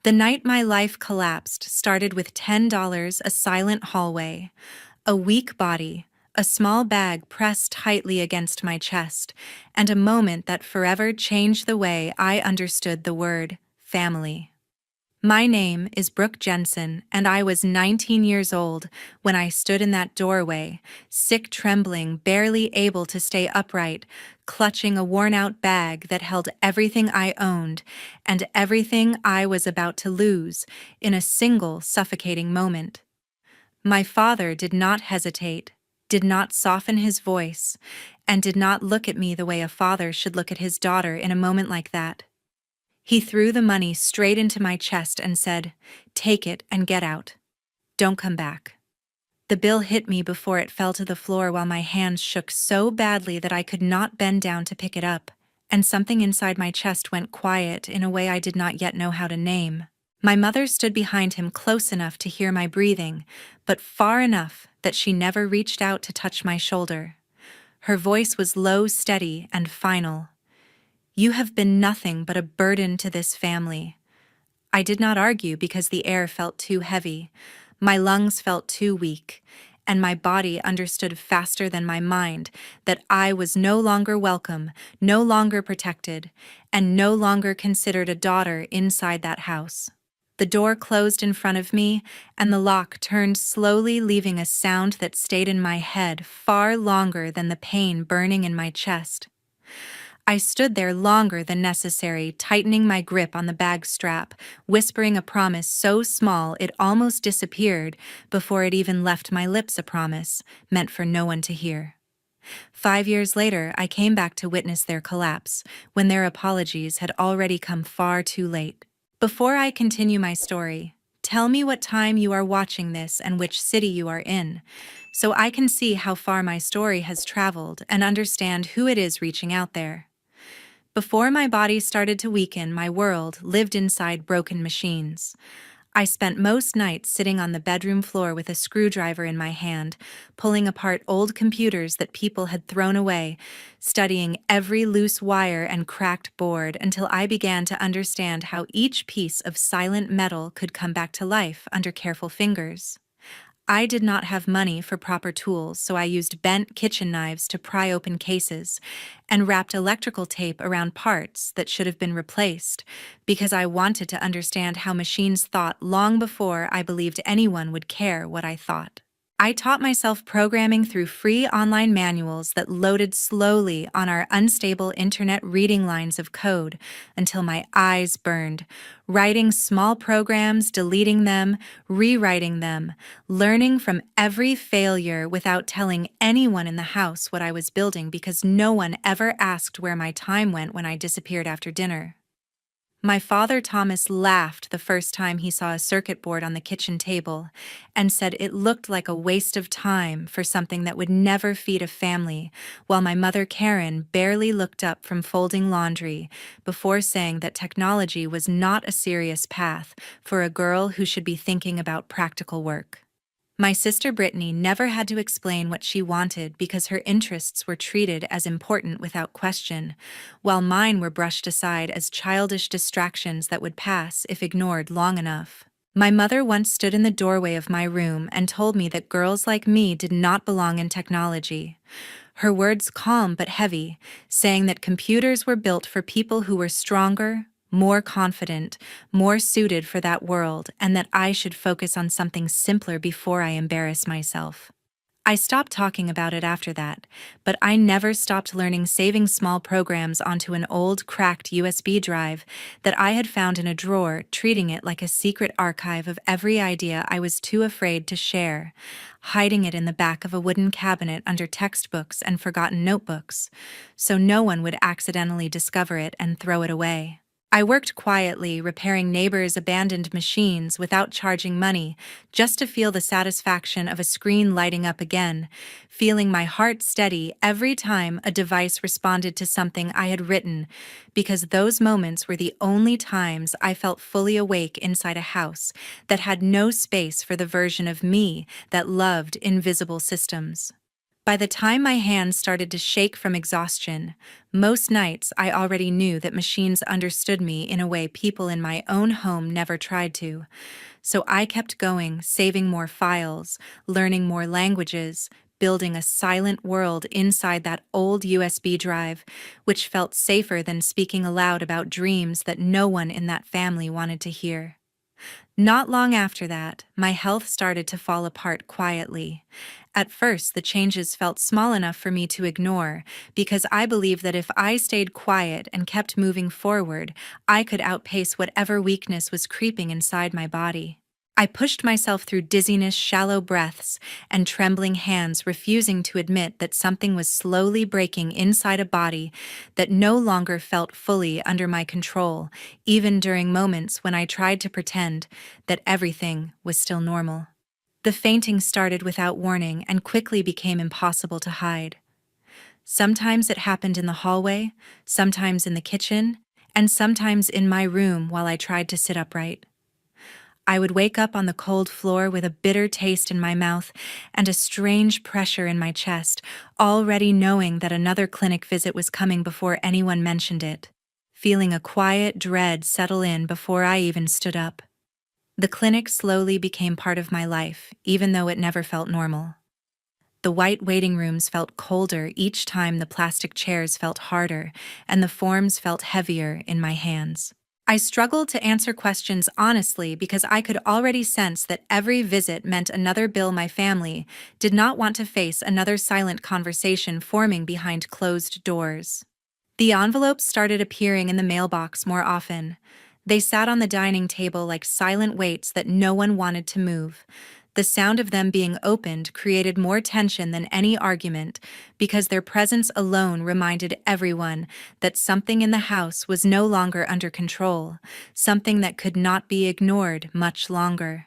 The night my life collapsed started with $10, a silent hallway, a weak body, a small bag pressed tightly against my chest, and a moment that forever changed the way I understood the word family. My name is Brooke Jensen, and I was 19 years old when I stood in that doorway, sick, trembling, barely able to stay upright, clutching a worn-out bag that held everything I owned and everything I was about to lose in a single suffocating moment. My father did not hesitate, did not soften his voice, and did not look at me the way a father should look at his daughter in a moment like that. He threw the money straight into my chest and said, "Take it and get out. Don't come back." The bill hit me before it fell to the floor while my hands shook so badly that I could not bend down to pick it up, and something inside my chest went quiet in a way I did not yet know how to name. My mother stood behind him close enough to hear my breathing, but far enough that she never reached out to touch my shoulder. Her voice was low, steady, and final. "You have been nothing but a burden to this family." I did not argue because the air felt too heavy, my lungs felt too weak, and my body understood faster than my mind that I was no longer welcome, no longer protected, and no longer considered a daughter inside that house. The door closed in front of me, and the lock turned slowly, leaving a sound that stayed in my head far longer than the pain burning in my chest. I stood there longer than necessary, tightening my grip on the bag strap, whispering a promise so small it almost disappeared before it even left my lips, a promise meant for no one to hear. 5 years later, I came back to witness their collapse, when their apologies had already come far too late. Before I continue my story, tell me what time you are watching this and which city you are in, so I can see how far my story has traveled and understand who it is reaching out there. Before my body started to weaken, my world lived inside broken machines. I spent most nights sitting on the bedroom floor with a screwdriver in my hand, pulling apart old computers that people had thrown away, studying every loose wire and cracked board until I began to understand how each piece of silent metal could come back to life under careful fingers. I did not have money for proper tools, so I used bent kitchen knives to pry open cases and wrapped electrical tape around parts that should have been replaced because I wanted to understand how machines thought long before I believed anyone would care what I thought. I taught myself programming through free online manuals that loaded slowly on our unstable internet reading lines of code until my eyes burned, writing small programs, deleting them, rewriting them, learning from every failure without telling anyone in the house what I was building because no one ever asked where my time went when I disappeared after dinner. My father Thomas laughed the first time he saw a circuit board on the kitchen table and said it looked like a waste of time for something that would never feed a family, while my mother Karen barely looked up from folding laundry before saying that technology was not a serious path for a girl who should be thinking about practical work. My sister Brittany never had to explain what she wanted because her interests were treated as important without question, while mine were brushed aside as childish distractions that would pass if ignored long enough. My mother once stood in the doorway of my room and told me that girls like me did not belong in technology. Her words calm but heavy, saying that computers were built for people who were stronger, more confident, more suited for that world, and that I should focus on something simpler before I embarrass myself. I stopped talking about it after that, but I never stopped learning, saving small programs onto an old, cracked USB drive that I had found in a drawer, treating it like a secret archive of every idea I was too afraid to share, hiding it in the back of a wooden cabinet under textbooks and forgotten notebooks, so no one would accidentally discover it and throw it away. I worked quietly, repairing neighbors' abandoned machines without charging money, just to feel the satisfaction of a screen lighting up again, feeling my heart steady every time a device responded to something I had written, because those moments were the only times I felt fully awake inside a house that had no space for the version of me that loved invisible systems. By the time my hands started to shake from exhaustion, most nights I already knew that machines understood me in a way people in my own home never tried to. So I kept going, saving more files, learning more languages, building a silent world inside that old USB drive, which felt safer than speaking aloud about dreams that no one in that family wanted to hear. Not long after that, my health started to fall apart quietly. At first, the changes felt small enough for me to ignore, because I believed that if I stayed quiet and kept moving forward, I could outpace whatever weakness was creeping inside my body. I pushed myself through dizziness, shallow breaths, and trembling hands, refusing to admit that something was slowly breaking inside a body that no longer felt fully under my control, even during moments when I tried to pretend that everything was still normal. The fainting started without warning and quickly became impossible to hide. Sometimes it happened in the hallway, sometimes in the kitchen, and sometimes in my room while I tried to sit upright. I would wake up on the cold floor with a bitter taste in my mouth and a strange pressure in my chest, already knowing that another clinic visit was coming before anyone mentioned it, feeling a quiet dread settle in before I even stood up. The clinic slowly became part of my life, even though it never felt normal. The white waiting rooms felt colder each time the plastic chairs felt harder, and the forms felt heavier in my hands. I struggled to answer questions honestly because I could already sense that every visit meant another bill my family did not want to face, another silent conversation forming behind closed doors. The envelopes started appearing in the mailbox more often. They sat on the dining table like silent weights that no one wanted to move. The sound of them being opened created more tension than any argument, because their presence alone reminded everyone that something in the house was no longer under control, something that could not be ignored much longer.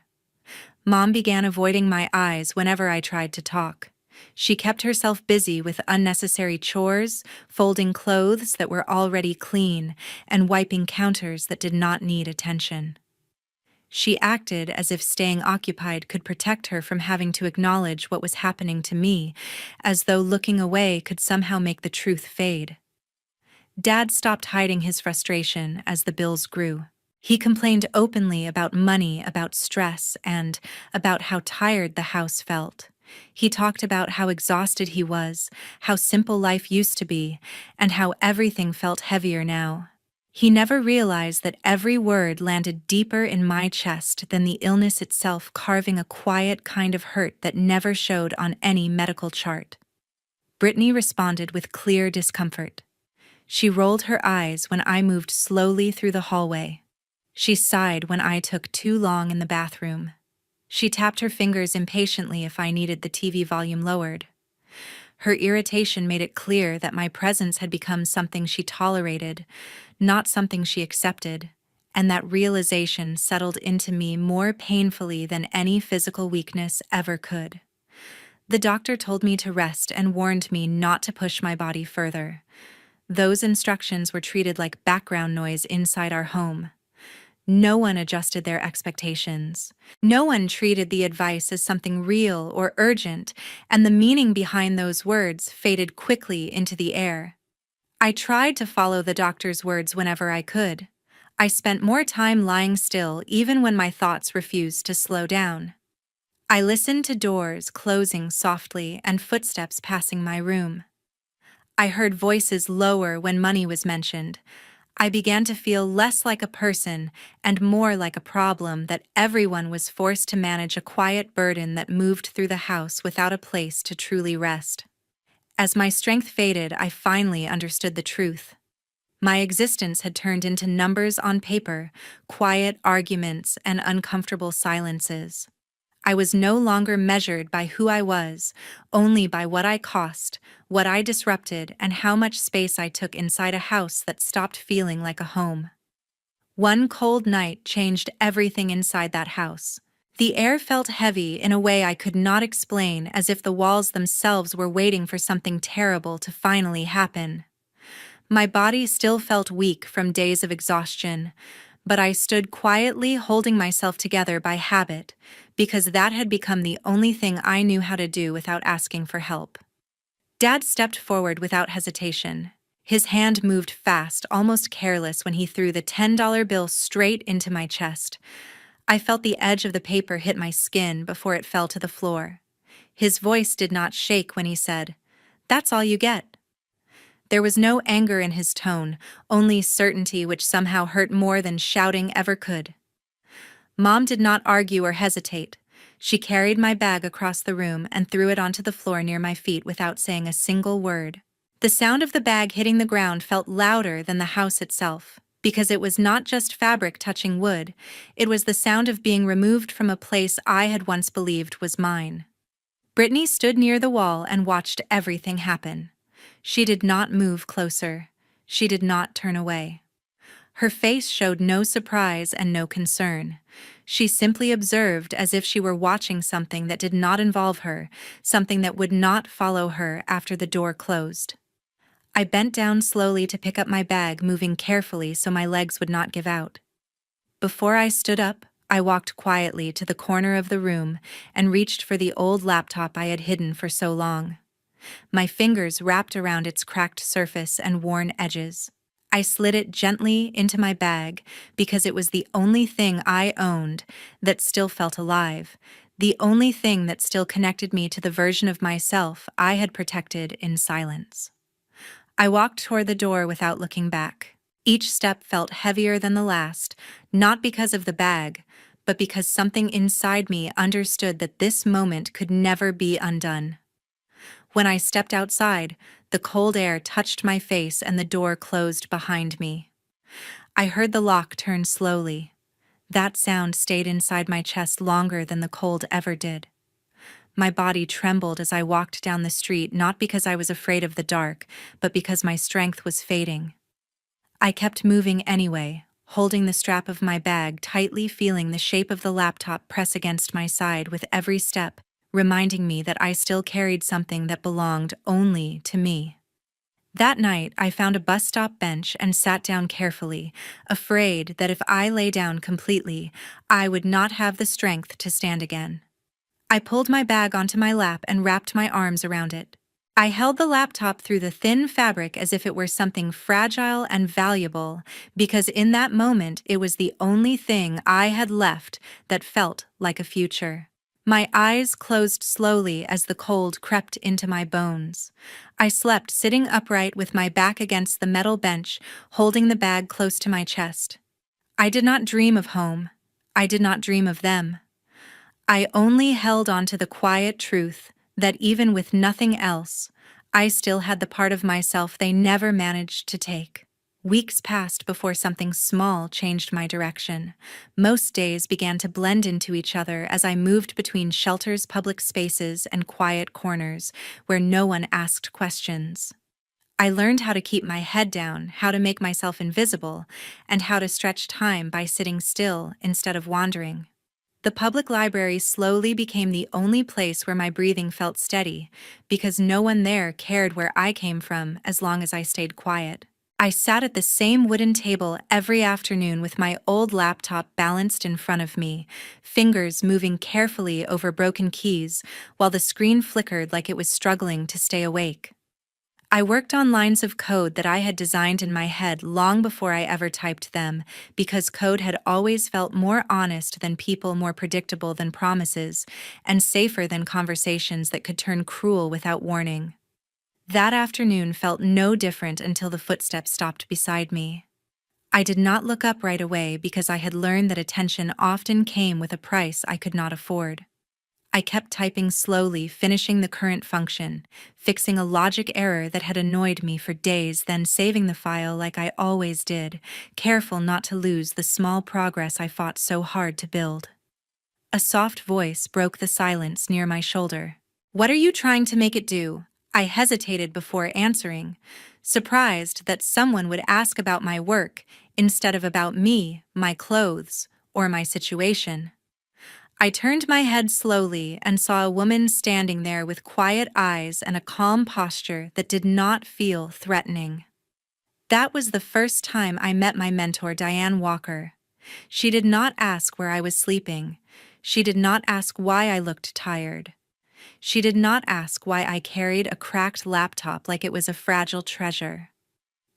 Mom began avoiding my eyes whenever I tried to talk. She kept herself busy with unnecessary chores, folding clothes that were already clean, and wiping counters that did not need attention. She acted as if staying occupied could protect her from having to acknowledge what was happening to me, as though looking away could somehow make the truth fade. Dad stopped hiding his frustration as the bills grew. He complained openly about money, about stress, and about how tired the house felt. He talked about how exhausted he was, how simple life used to be, and how everything felt heavier now. He never realized that every word landed deeper in my chest than the illness itself, carving a quiet kind of hurt that never showed on any medical chart. Brittany responded with clear discomfort. She rolled her eyes when I moved slowly through the hallway. She sighed when I took too long in the bathroom. She tapped her fingers impatiently if I needed the TV volume lowered. Her irritation made it clear that my presence had become something she tolerated, not something she accepted, and that realization settled into me more painfully than any physical weakness ever could. The doctor told me to rest and warned me not to push my body further. Those instructions were treated like background noise inside our home. No one adjusted their expectations. No one treated the advice as something real or urgent, and the meaning behind those words faded quickly into the air. I tried to follow the doctor's words whenever I could. I spent more time lying still even when my thoughts refused to slow down. I listened to doors closing softly and footsteps passing my room. I heard voices lower when money was mentioned. I began to feel less like a person and more like a problem that everyone was forced to manage, a quiet burden that moved through the house without a place to truly rest. As my strength faded, I finally understood the truth. My existence had turned into numbers on paper, quiet arguments, and uncomfortable silences. I was no longer measured by who I was, only by what I cost, what I disrupted, and how much space I took inside a house that stopped feeling like a home. One cold night changed everything inside that house. The air felt heavy in a way I could not explain, as if the walls themselves were waiting for something terrible to finally happen. My body still felt weak from days of exhaustion, but I stood quietly, holding myself together by habit, because that had become the only thing I knew how to do without asking for help. Dad stepped forward without hesitation. His hand moved fast, almost careless, when he threw the $10 bill straight into my chest. I felt the edge of the paper hit my skin before it fell to the floor. His voice did not shake when he said, "That's all you get." There was no anger in his tone, only certainty which somehow hurt more than shouting ever could. Mom did not argue or hesitate. She carried my bag across the room and threw it onto the floor near my feet without saying a single word. The sound of the bag hitting the ground felt louder than the house itself, because it was not just fabric touching wood, it was the sound of being removed from a place I had once believed was mine. Brittany stood near the wall and watched everything happen. She did not move closer. She did not turn away. Her face showed no surprise and no concern. She simply observed as if she were watching something that did not involve her, something that would not follow her after the door closed. I bent down slowly to pick up my bag, moving carefully so my legs would not give out. Before I stood up, I walked quietly to the corner of the room and reached for the old laptop I had hidden for so long. My fingers wrapped around its cracked surface and worn edges. I slid it gently into my bag because it was the only thing I owned that still felt alive, the only thing that still connected me to the version of myself I had protected in silence. I walked toward the door without looking back. Each step felt heavier than the last, not because of the bag, but because something inside me understood that this moment could never be undone. When I stepped outside, the cold air touched my face and the door closed behind me. I heard the lock turn slowly. That sound stayed inside my chest longer than the cold ever did. My body trembled as I walked down the street, not because I was afraid of the dark, but because my strength was fading. I kept moving anyway, holding the strap of my bag tightly, feeling the shape of the laptop press against my side with every step, reminding me that I still carried something that belonged only to me. That night, I found a bus stop bench and sat down carefully, afraid that if I lay down completely, I would not have the strength to stand again. I pulled my bag onto my lap and wrapped my arms around it. I held the laptop through the thin fabric as if it were something fragile and valuable, because in that moment it was the only thing I had left that felt like a future. My eyes closed slowly as the cold crept into my bones. I slept sitting upright with my back against the metal bench, holding the bag close to my chest. I did not dream of home. I did not dream of them. I only held on to the quiet truth that even with nothing else, I still had the part of myself they never managed to take. Weeks passed before something small changed my direction. Most days began to blend into each other as I moved between shelters, public spaces, and quiet corners where no one asked questions. I learned how to keep my head down, how to make myself invisible, and how to stretch time by sitting still instead of wandering. The public library slowly became the only place where my breathing felt steady, because no one there cared where I came from as long as I stayed quiet. I sat at the same wooden table every afternoon with my old laptop balanced in front of me, fingers moving carefully over broken keys while the screen flickered like it was struggling to stay awake. I worked on lines of code that I had designed in my head long before I ever typed them, because code had always felt more honest than people, more predictable than promises, and safer than conversations that could turn cruel without warning. That afternoon felt no different until the footsteps stopped beside me. I did not look up right away because I had learned that attention often came with a price I could not afford. I kept typing slowly, finishing the current function, fixing a logic error that had annoyed me for days, then saving the file like I always did, careful not to lose the small progress I fought so hard to build. A soft voice broke the silence near my shoulder. "What are you trying to make it do?" I hesitated before answering, surprised that someone would ask about my work instead of about me, my clothes, or my situation. I turned my head slowly and saw a woman standing there with quiet eyes and a calm posture that did not feel threatening. That was the first time I met my mentor, Diane Walker. She did not ask where I was sleeping. She did not ask why I looked tired. She did not ask why I carried a cracked laptop like it was a fragile treasure.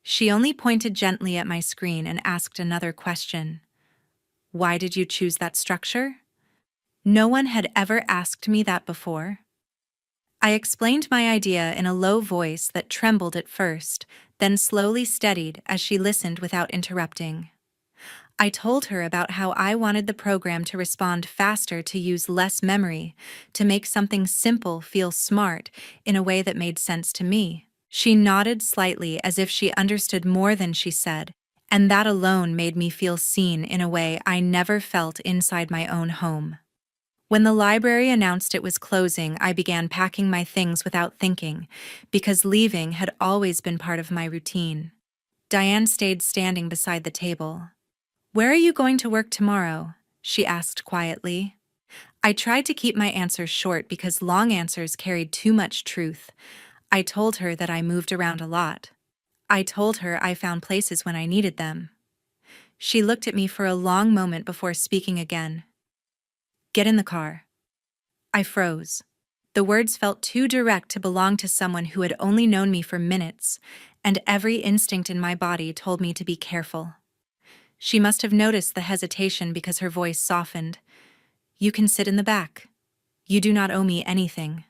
She only pointed gently at my screen and asked another question. Why did you choose that structure? No one had ever asked me that before. I explained my idea in a low voice that trembled at first, then slowly steadied as she listened without interrupting. I told her about how I wanted the program to respond faster, to use less memory, to make something simple feel smart in a way that made sense to me. She nodded slightly as if she understood more than she said, and that alone made me feel seen in a way I never felt inside my own home. When the library announced it was closing, I began packing my things without thinking, because leaving had always been part of my routine. Diane stayed standing beside the table. "Where are you going to work tomorrow?" she asked quietly. I tried to keep my answers short because long answers carried too much truth. I told her that I moved around a lot. I told her I found places when I needed them. She looked at me for a long moment before speaking again. "Get in the car." I froze. The words felt too direct to belong to someone who had only known me for minutes, and every instinct in my body told me to be careful. She must have noticed the hesitation because her voice softened. "You can sit in the back. You do not owe me anything."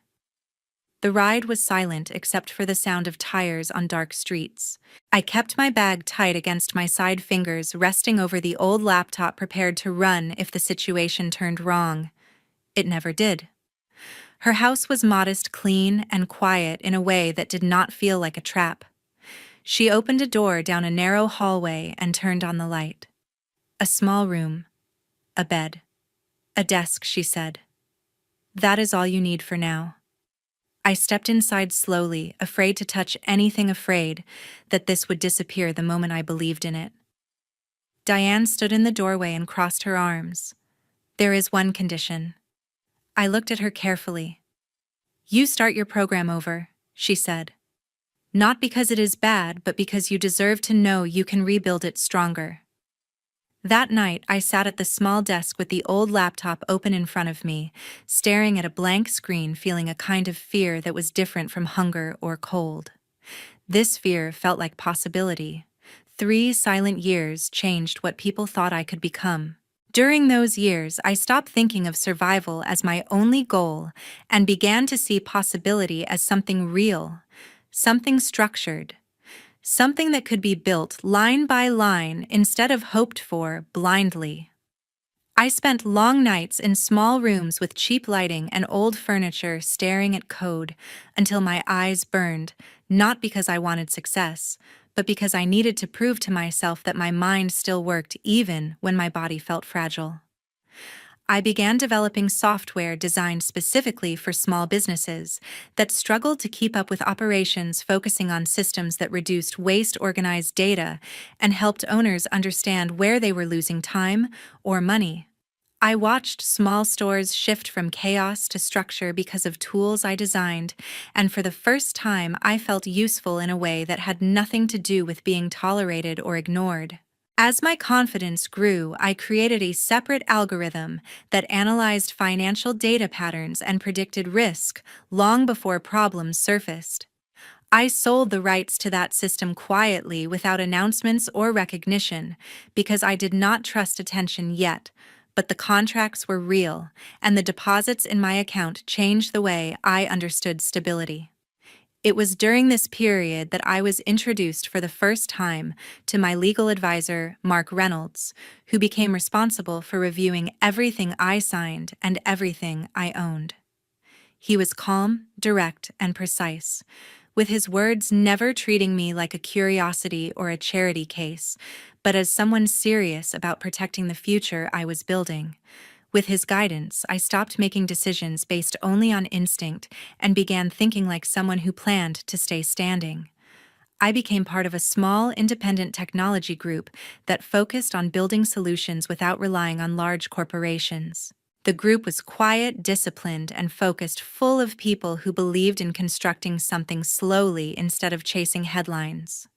The ride was silent except for the sound of tires on dark streets. I kept my bag tight against my side fingers, resting over the old laptop, prepared to run if the situation turned wrong. It never did. Her house was modest, clean, and quiet in a way that did not feel like a trap. She opened a door down a narrow hallway and turned on the light. A small room. A bed. A desk, she said. "That is all you need for now." I stepped inside slowly, afraid to touch anything, afraid that this would disappear the moment I believed in it. Diane stood in the doorway and crossed her arms. "There is one condition." I looked at her carefully. "You start your program over," she said. "Not because it is bad, but because you deserve to know you can rebuild it stronger." That night, I sat at the small desk with the old laptop open in front of me, staring at a blank screen, feeling a kind of fear that was different from hunger or cold. This fear felt like possibility. 3 silent years changed what people thought I could become. During those years, I stopped thinking of survival as my only goal and began to see possibility as something real, something structured. Something that could be built line by line instead of hoped for blindly. I spent long nights in small rooms with cheap lighting and old furniture, staring at code until my eyes burned, not because I wanted success, but because I needed to prove to myself that my mind still worked even when my body felt fragile. I began developing software designed specifically for small businesses that struggled to keep up with operations, focusing on systems that reduced waste, organized data, and helped owners understand where they were losing time or money. I watched small stores shift from chaos to structure because of tools I designed, and for the first time I felt useful in a way that had nothing to do with being tolerated or ignored. As my confidence grew, I created a separate algorithm that analyzed financial data patterns and predicted risk long before problems surfaced. I sold the rights to that system quietly without announcements or recognition because I did not trust attention yet, but the contracts were real, and the deposits in my account changed the way I understood stability. It was during this period that I was introduced for the first time to my legal advisor, Mark Reynolds, who became responsible for reviewing everything I signed and everything I owned. He was calm, direct, and precise, with his words never treating me like a curiosity or a charity case, but as someone serious about protecting the future I was building. With his guidance, I stopped making decisions based only on instinct and began thinking like someone who planned to stay standing. I became part of a small, independent technology group that focused on building solutions without relying on large corporations. The group was quiet, disciplined, and focused, full of people who believed in constructing something slowly instead of chasing headlines.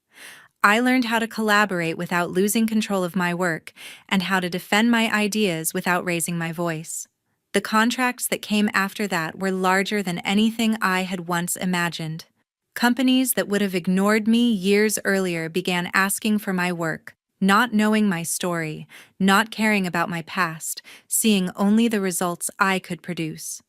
I learned how to collaborate without losing control of my work and how to defend my ideas without raising my voice. The contracts that came after that were larger than anything I had once imagined. Companies that would have ignored me years earlier began asking for my work, not knowing my story, not caring about my past, seeing only the results I could produce.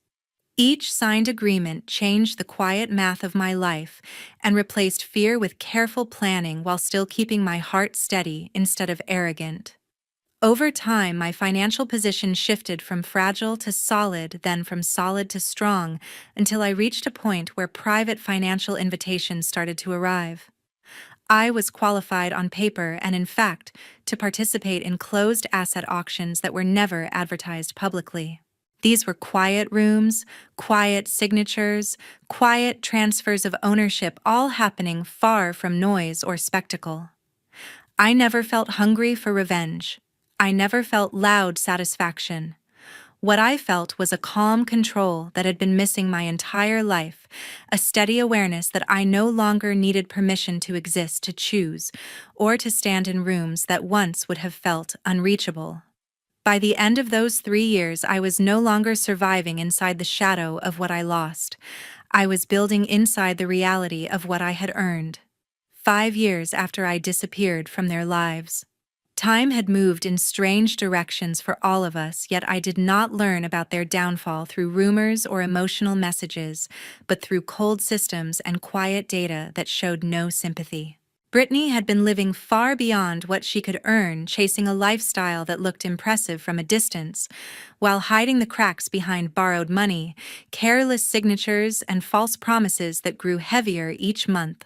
Each signed agreement changed the quiet math of my life and replaced fear with careful planning while still keeping my heart steady instead of arrogant. Over time, my financial position shifted from fragile to solid, then from solid to strong, until I reached a point where private financial invitations started to arrive. I was qualified on paper and, in fact, to participate in closed asset auctions that were never advertised publicly. These were quiet rooms, quiet signatures, quiet transfers of ownership, all happening far from noise or spectacle. I never felt hungry for revenge. I never felt loud satisfaction. What I felt was a calm control that had been missing my entire life, a steady awareness that I no longer needed permission to exist, to choose, or to stand in rooms that once would have felt unreachable. By the end of those 3 years, I was no longer surviving inside the shadow of what I lost. I was building inside the reality of what I had earned. 5 years after I disappeared from their lives. Time had moved in strange directions for all of us, yet I did not learn about their downfall through rumors or emotional messages, but through cold systems and quiet data that showed no sympathy. Brittany had been living far beyond what she could earn, chasing a lifestyle that looked impressive from a distance, while hiding the cracks behind borrowed money, careless signatures, and false promises that grew heavier each month.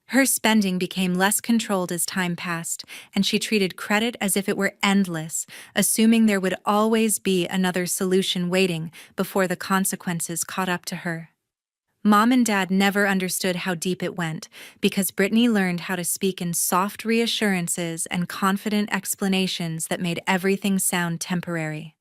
Her spending became less controlled as time passed, and she treated credit as if it were endless, assuming there would always be another solution waiting before the consequences caught up to her. Mom and Dad never understood how deep it went, because Brittany learned how to speak in soft reassurances and confident explanations that made everything sound temporary.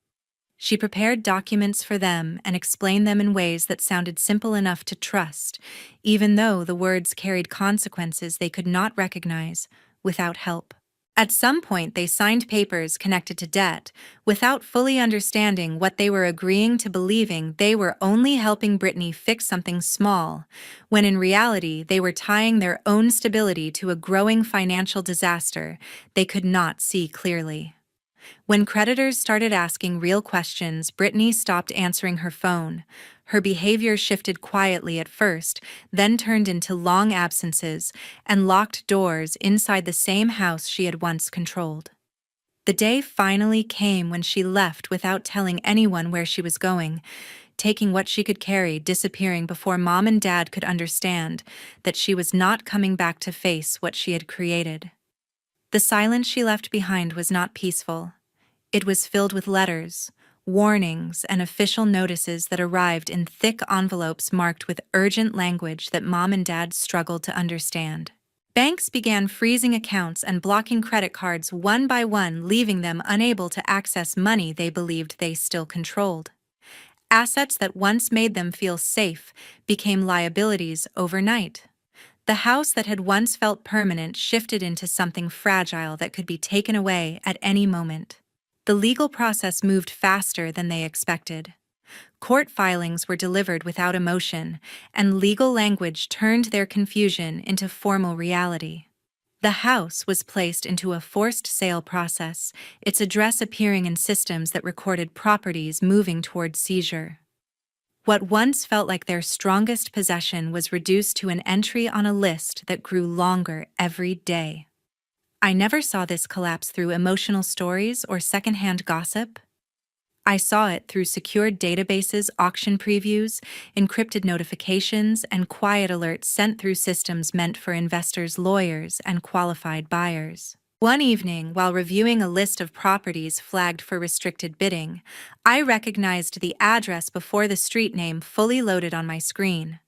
She prepared documents for them and explained them in ways that sounded simple enough to trust, even though the words carried consequences they could not recognize without help. At some point, they signed papers connected to debt, without fully understanding what they were agreeing to, believing they were only helping Brittany fix something small, when in reality they were tying their own stability to a growing financial disaster they could not see clearly. When creditors started asking real questions, Brittany stopped answering her phone. Her behavior shifted quietly at first, then turned into long absences and locked doors inside the same house she had once controlled. The day finally came when she left without telling anyone where she was going, taking what she could carry, disappearing before Mom and Dad could understand that she was not coming back to face what she had created. The silence she left behind was not peaceful. It was filled with letters, warnings, and official notices that arrived in thick envelopes marked with urgent language that Mom and Dad struggled to understand. Banks began freezing accounts and blocking credit cards one by one, leaving them unable to access money they believed they still controlled. Assets that once made them feel safe became liabilities overnight. The house that had once felt permanent shifted into something fragile that could be taken away at any moment. The legal process moved faster than they expected. Court filings were delivered without emotion, and legal language turned their confusion into formal reality. The house was placed into a forced sale process, its address appearing in systems that recorded properties moving toward seizure. What once felt like their strongest possession was reduced to an entry on a list that grew longer every day. I never saw this collapse through emotional stories or secondhand gossip. I saw it through secured databases, auction previews, encrypted notifications, and quiet alerts sent through systems meant for investors, lawyers, and qualified buyers. One evening, while reviewing a list of properties flagged for restricted bidding, I recognized the address before the street name fully loaded on my screen.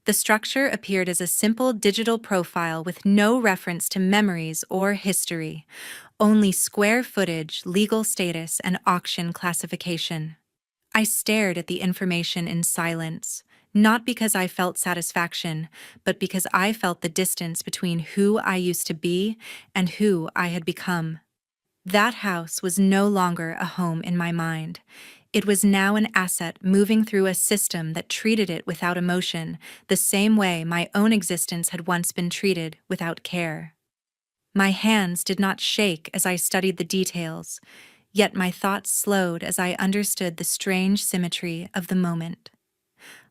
The structure appeared as a simple digital profile with no reference to memories or history, only square footage, legal status, and auction classification. I stared at the information in silence, not because I felt satisfaction, but because I felt the distance between who I used to be and who I had become. That house was no longer a home in my mind. It was now an asset moving through a system that treated it without emotion, the same way my own existence had once been treated without care. My hands did not shake as I studied the details, yet my thoughts slowed as I understood the strange symmetry of the moment.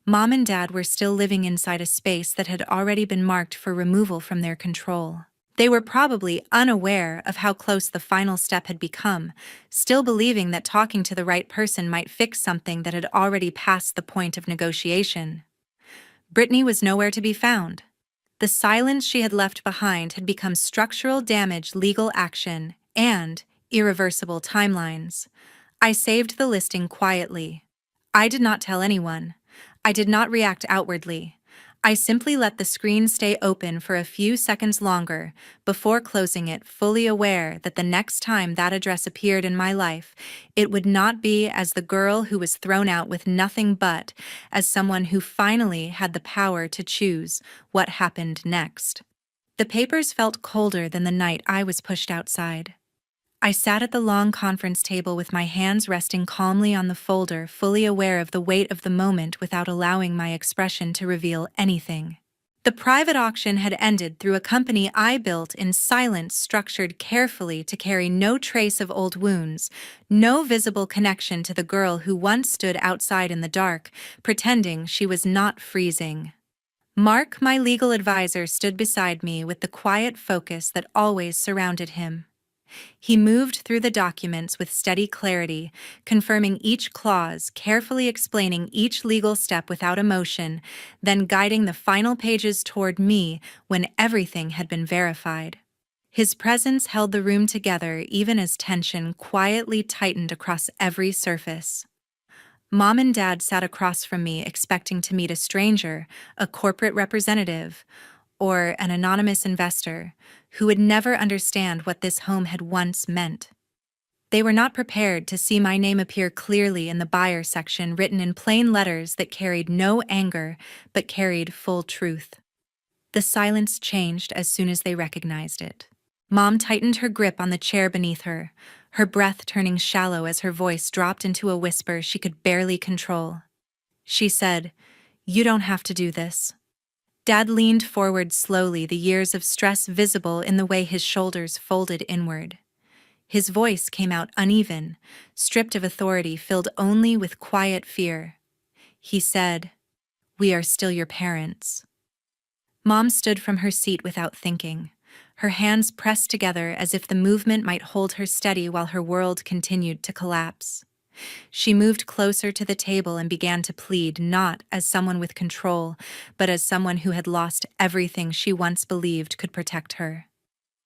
Mom and Dad were still living inside a space that had already been marked for removal from their control. They were probably unaware of how close the final step had become, still believing that talking to the right person might fix something that had already passed the point of negotiation. Brittany was nowhere to be found. The silence she had left behind had become structural damage, legal action, and irreversible timelines. I saved the listing quietly. I did not tell anyone. I did not react outwardly. I simply let the screen stay open for a few seconds longer before closing it, fully aware that the next time that address appeared in my life, it would not be as the girl who was thrown out with nothing but as someone who finally had the power to choose what happened next. The papers felt colder than the night I was pushed outside. I sat at the long conference table with my hands resting calmly on the folder, fully aware of the weight of the moment without allowing my expression to reveal anything. The private auction had ended through a company I built in silence, structured carefully to carry no trace of old wounds, no visible connection to the girl who once stood outside in the dark, pretending she was not freezing. Mark, my legal advisor, stood beside me with the quiet focus that always surrounded him. He moved through the documents with steady clarity, confirming each clause, carefully explaining each legal step without emotion, then guiding the final pages toward me when everything had been verified. His presence held the room together even as tension quietly tightened across every surface. Mom and Dad sat across from me, expecting to meet a stranger, a corporate representative, or an anonymous investor who would never understand what this home had once meant. They were not prepared to see my name appear clearly in the buyer section, written in plain letters that carried no anger but carried full truth. The silence changed as soon as they recognized it. Mom tightened her grip on the chair beneath her breath turning shallow as her voice dropped into a whisper she could barely control. She said, "You don't have to do this." Dad leaned forward slowly, the years of stress visible in the way his shoulders folded inward. His voice came out uneven, stripped of authority, filled only with quiet fear. He said, "We are still your parents." Mom stood from her seat without thinking, her hands pressed together as if the movement might hold her steady while her world continued to collapse. She moved closer to the table and began to plead, not as someone with control, but as someone who had lost everything she once believed could protect her.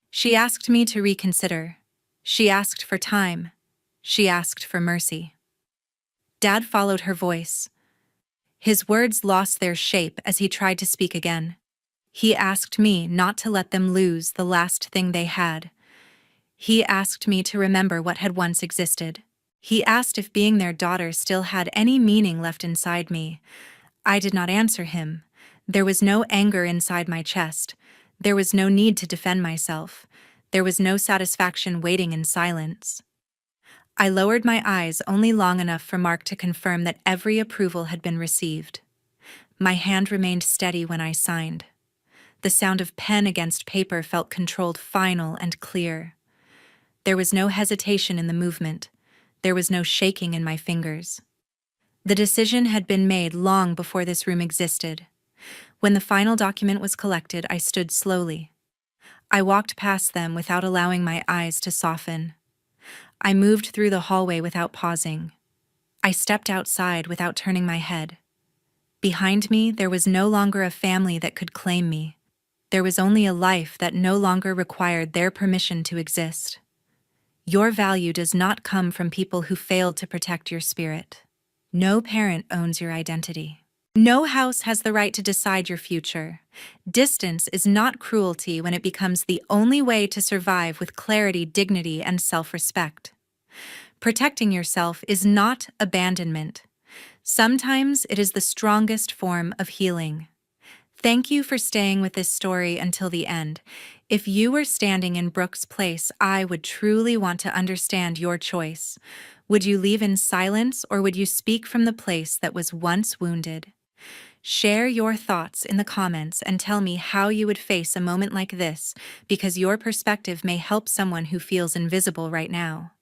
She asked me to reconsider. She asked for time. She asked for mercy. Dad followed her voice. His words lost their shape as he tried to speak again. He asked me not to let them lose the last thing they had. He asked me to remember what had once existed. He asked if being their daughter still had any meaning left inside me. I did not answer him. There was no anger inside my chest. There was no need to defend myself. There was no satisfaction waiting in silence. I lowered my eyes only long enough for Mark to confirm that every approval had been received. My hand remained steady when I signed. The sound of pen against paper felt controlled, final, and clear. There was no hesitation in the movement. There was no shaking in my fingers. The decision had been made long before this room existed. When the final document was collected, I stood slowly. I walked past them without allowing my eyes to soften. I moved through the hallway without pausing. I stepped outside without turning my head. Behind me, there was no longer a family that could claim me. There was only a life that no longer required their permission to exist. Your value does not come from people who failed to protect your spirit. No parent owns your identity. No house has the right to decide your future. Distance is not cruelty when it becomes the only way to survive with clarity, dignity, and self-respect. Protecting yourself is not abandonment. Sometimes it is the strongest form of healing. Thank you for staying with this story until the end. If you were standing in Brooke's place, I would truly want to understand your choice. Would you leave in silence, or would you speak from the place that was once wounded? Share your thoughts in the comments and tell me how you would face a moment like this, because your perspective may help someone who feels invisible right now.